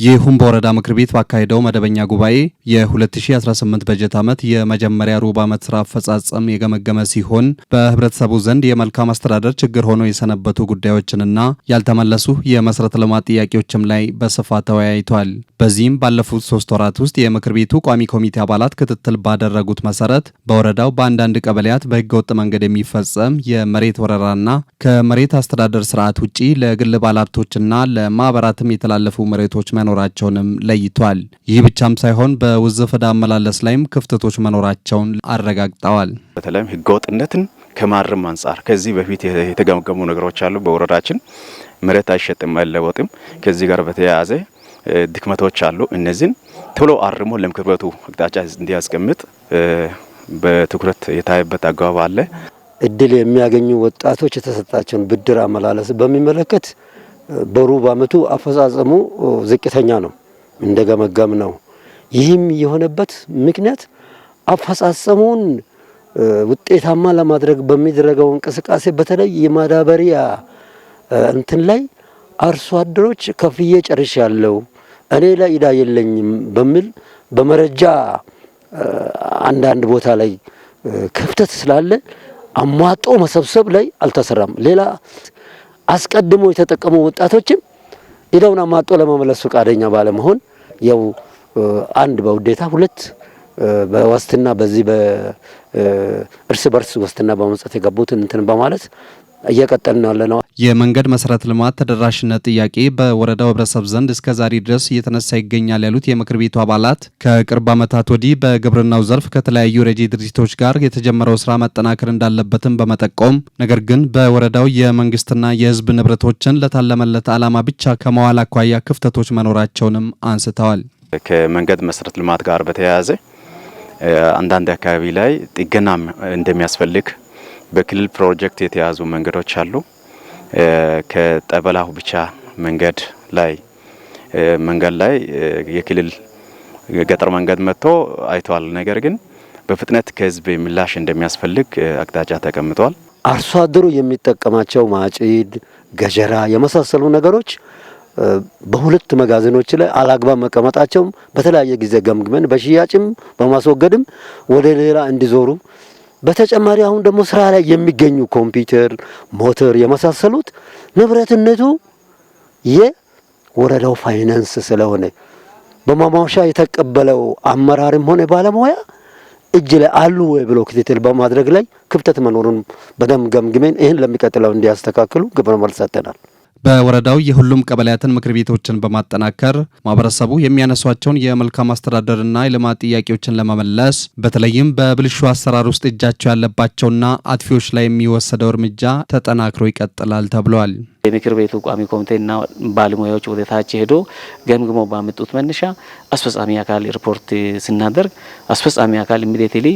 የሁምቦ ወረዳ ምክር ቤት ባካሄደው መደበኛ ጉባኤ የ2018 በጀት ዓመት የመጀመሪያ ሩብ ዓመት ስራ አፈጻጸም የገመገመ ሲሆን በህብረተሰቡ ዘንድ የመልካም አስተዳደር ችግር ሆነው የሰነበቱ ጉዳዮችንና ያልተመለሱ የመሰረተ ልማት ጥያቄዎችም ላይ በስፋት ተወያይቷል። በዚህም ባለፉት 3 ወራት ውስጥ የምክር ቤቱ ቋሚ ኮሚቴ አባላት ክትትል ባደረጉት መሰረት በወረዳው በአንዳንድ ቀበሌያት በህገወጥ መንገድ የሚፈጸም የመሬት ወረራና ከመሬት አስተዳደር ስርዓት ውጪ ለግል ባለሀብቶችና ለማህበራትም የተላለፉ መሬቶች መኖራቸውንም ለይቷል። ይህ ብቻም ሳይሆን በውዝፍ ዕዳ አመላለስ ላይም ክፍተቶች መኖራቸውን አረጋግጠዋል። በተለይም ህገወጥነትን ከማረም አንጻር ከዚህ በፊት የተገመገሙ ነገሮች አሉ። በወረዳችን መሬት አይሸጥም አይለወጥም። ከዚህ ጋር በተያያዘ ድክመቶች አሉ። እነዚህን ቶሎ አርሞ ለምክር ቤቱ አቅጣጫ እንዲያስቀምጥ በትኩረት የታየበት አግባብ አለ። እድል የሚያገኙ ወጣቶች የተሰጣቸውን ብድር አመላለስ በሚመለከት በሩብ ዓመቱ አፈጻጸሙ ዝቅተኛ ነው እንደገመገም ነው። ይህም የሆነበት ምክንያት አፈጻጸሙን ውጤታማ ለማድረግ በሚደረገው እንቅስቃሴ በተለይ የማዳበሪያ እንትን ላይ አርሶ አደሮች ከፍዬ ጨርሻለሁ እኔ ላይ ዕዳ የለኝም በሚል በመረጃ አንዳንድ ቦታ ላይ ክፍተት ስላለ አሟጦ መሰብሰብ ላይ አልተሰራም። ሌላ አስቀድሞ የተጠቀሙ ወጣቶችም ዕዳውን አሟጦ ለመመለስ ፈቃደኛ ባለመሆን ያው አንድ በውዴታ ሁለት በዋስትና በዚህ በእርስ በርስ ዋስትና በመስጠት የገቡትን እንትን በማለት እየቀጠልን ያለነው የመንገድ መሰረተ ልማት ተደራሽነት ጥያቄ በወረዳው ህብረተሰብ ዘንድ እስከ ዛሬ ድረስ እየተነሳ ይገኛል ያሉት የምክር ቤቱ አባላት ከቅርብ ዓመታት ወዲህ በግብርናው ዘርፍ ከተለያዩ ረጂ ድርጅቶች ጋር የተጀመረው ስራ መጠናከር እንዳለበትም በመጠቆም ነገር ግን በወረዳው የመንግስትና የህዝብ ንብረቶችን ለታለመለት ዓላማ ብቻ ከመዋል አኳያ ክፍተቶች መኖራቸውንም አንስተዋል። ከመንገድ መሰረተ ልማት ጋር በተያያዘ አንዳንድ አካባቢ ላይ ጥገናም እንደሚያስፈልግ በክልል ፕሮጀክት የተያዙ መንገዶች አሉ። ከጠበላሁ ብቻ መንገድ ላይ የክልል ገጠር መንገድ መጥቶ አይቷል። ነገር ግን በፍጥነት ከህዝብ ምላሽ እንደሚያስፈልግ አቅጣጫ ተቀምጧል። አርሶ አደሩ የሚጠቀማቸው ማጭድ፣ ገጀራ የመሳሰሉ ነገሮች በሁለት መጋዘኖች ላይ አላግባብ መቀመጣቸው በተለያየ ጊዜ ገምግመን በሽያጭም በማስወገድም ወደ ሌላ እንዲዞሩ በተጨማሪ አሁን ደግሞ ስራ ላይ የሚገኙ ኮምፒውተር፣ ሞተር የመሳሰሉት ንብረትነቱ የወረዳው ፋይናንስ ስለሆነ በማማሻ የተቀበለው አመራርም ሆነ ባለሙያ እጅ ላይ አሉ ወይ ብሎ ክትትል በማድረግ ላይ ክፍተት መኖሩን በደም ገምግመን ይህን ለሚቀጥለው እንዲያስተካክሉ ግብረ መልስ ሰጥተናል። በወረዳው የሁሉም ቀበሌያትን ምክር ቤቶችን በማጠናከር ማህበረሰቡ የሚያነሷቸውን የመልካም አስተዳደርና የልማት ጥያቄዎችን ለመመለስ በተለይም በብልሹ አሰራር ውስጥ እጃቸው ያለባቸውና አጥፊዎች ላይ የሚወሰደው እርምጃ ተጠናክሮ ይቀጥላል ተብሏል። የምክር ቤቱ ቋሚ ኮሚቴና ባለሙያዎች ወደ ታች ሄዶ ገምግሞ ባመጡት መነሻ አስፈጻሚ አካል ሪፖርት ስናደርግ አስፈጻሚ አካል ኢሚዲየትሊ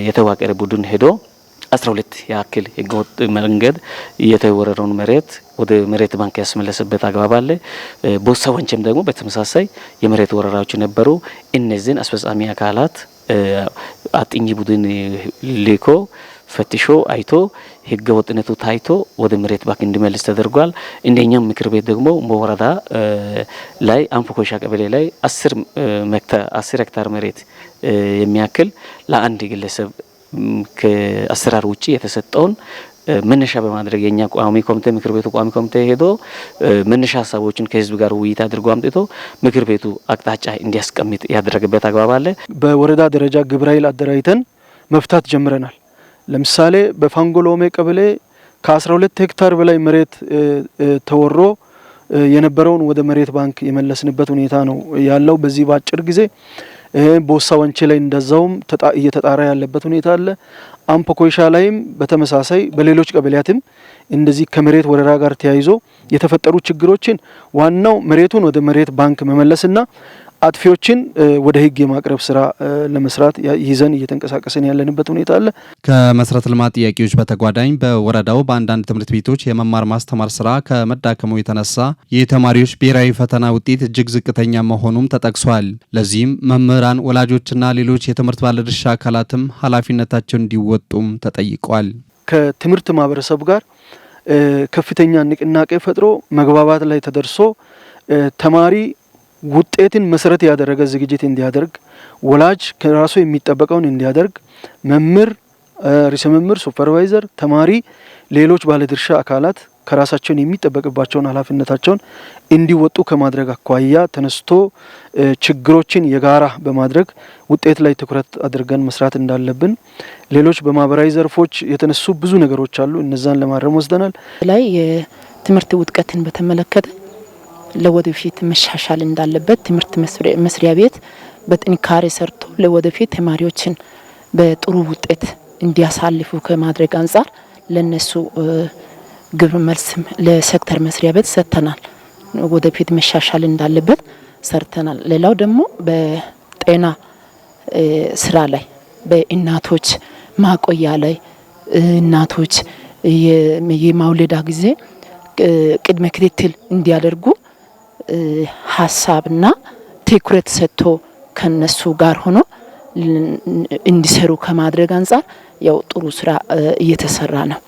የተዋቀረ ቡድን ሄዶ 12 ያክል ህገወጥ መንገድ የተወረረውን መሬት ወደ መሬት ባንክ ያስመለሰበት አግባብ አለ። ቦሳ ወንቸም ደግሞ በተመሳሳይ የመሬት ወረራዎች ነበሩ። እነዚህን አስፈጻሚ አካላት አጥኚ ቡድን ልኮ ፈትሾ አይቶ ህገወጥነቱ ታይቶ ወደ መሬት ባንክ እንዲመለስ ተደርጓል። እንደኛም ምክር ቤት ደግሞ በወረዳ ላይ አንፎኮሻ ቀበሌ ላይ 10 ሄክታር መሬት የሚያክል ለአንድ ግለሰብ ከአሰራር ውጪ የተሰጠውን መነሻ በማድረግ የኛ ቋሚ ኮሚቴ ምክር ቤቱ ቋሚ ኮሚቴ ሄዶ መነሻ ሀሳቦችን ከህዝብ ጋር ውይይት አድርጎ አምጥቶ ምክር ቤቱ አቅጣጫ እንዲያስቀምጥ ያደረገበት አግባብ አለ። በወረዳ ደረጃ ግብረ ኃይል አደራጅተን መፍታት ጀምረናል። ለምሳሌ በፋንጎሎሜ ቀበሌ ከ12 ሄክታር በላይ መሬት ተወሮ የነበረውን ወደ መሬት ባንክ የመለስንበት ሁኔታ ነው ያለው በዚህ ባጭር ጊዜ። ቦሳ ወንቼ ላይ እንደዛውም እየተጣራ ያለበት ሁኔታ አለ። አምፖኮይሻ ላይም በተመሳሳይ በሌሎች ቀበሌያትም እንደዚህ ከመሬት ወረራ ጋር ተያይዞ የተፈጠሩ ችግሮችን ዋናው መሬቱን ወደ መሬት ባንክ መመለስና አጥፊዎችን ወደ ህግ የማቅረብ ስራ ለመስራት ይዘን እየተንቀሳቀሰን ያለንበት ሁኔታ አለ። ከመሰረተ ልማት ጥያቄዎች በተጓዳኝ በወረዳው በአንዳንድ ትምህርት ቤቶች የመማር ማስተማር ስራ ከመዳከሙ የተነሳ የተማሪዎች ብሔራዊ ፈተና ውጤት እጅግ ዝቅተኛ መሆኑም ተጠቅሷል። ለዚህም መምህራን፣ ወላጆችና ሌሎች የትምህርት ባለድርሻ አካላትም ኃላፊነታቸውን እንዲወጡም ተጠይቋል። ከትምህርት ማህበረሰብ ጋር ከፍተኛ ንቅናቄ ፈጥሮ መግባባት ላይ ተደርሶ ተማሪ ውጤትን መሰረት ያደረገ ዝግጅት እንዲያደርግ ወላጅ ከራሱ የሚጠበቀውን እንዲያደርግ መምህር፣ ርዕሰ መምህር፣ ሱፐርቫይዘር፣ ተማሪ፣ ሌሎች ባለድርሻ አካላት ከራሳቸውን የሚጠበቅባቸውን ኃላፊነታቸውን እንዲወጡ ከማድረግ አኳያ ተነስቶ ችግሮችን የጋራ በማድረግ ውጤት ላይ ትኩረት አድርገን መስራት እንዳለብን፣ ሌሎች በማህበራዊ ዘርፎች የተነሱ ብዙ ነገሮች አሉ። እነዛን ለማረም ወስደናል። ላይ የትምህርት ውድቀትን በተመለከተ ለወደፊት መሻሻል እንዳለበት ትምህርት መስሪያ ቤት በጥንካሬ ሰርቶ ለወደፊት ተማሪዎችን በጥሩ ውጤት እንዲያሳልፉ ከማድረግ አንጻር ለነሱ ግብረ መልስ ለሴክተር መስሪያ ቤት ሰጥተናል። ወደፊት መሻሻል እንዳለበት ሰርተናል። ሌላው ደግሞ በጤና ስራ ላይ በእናቶች ማቆያ ላይ እናቶች የማውለዳ ጊዜ ቅድመ ክትትል እንዲያደርጉ ሀሳብና ትኩረት ሰጥቶ ከነሱ ጋር ሆኖ እንዲሰሩ ከማድረግ አንጻር ያው ጥሩ ስራ እየተሰራ ነው።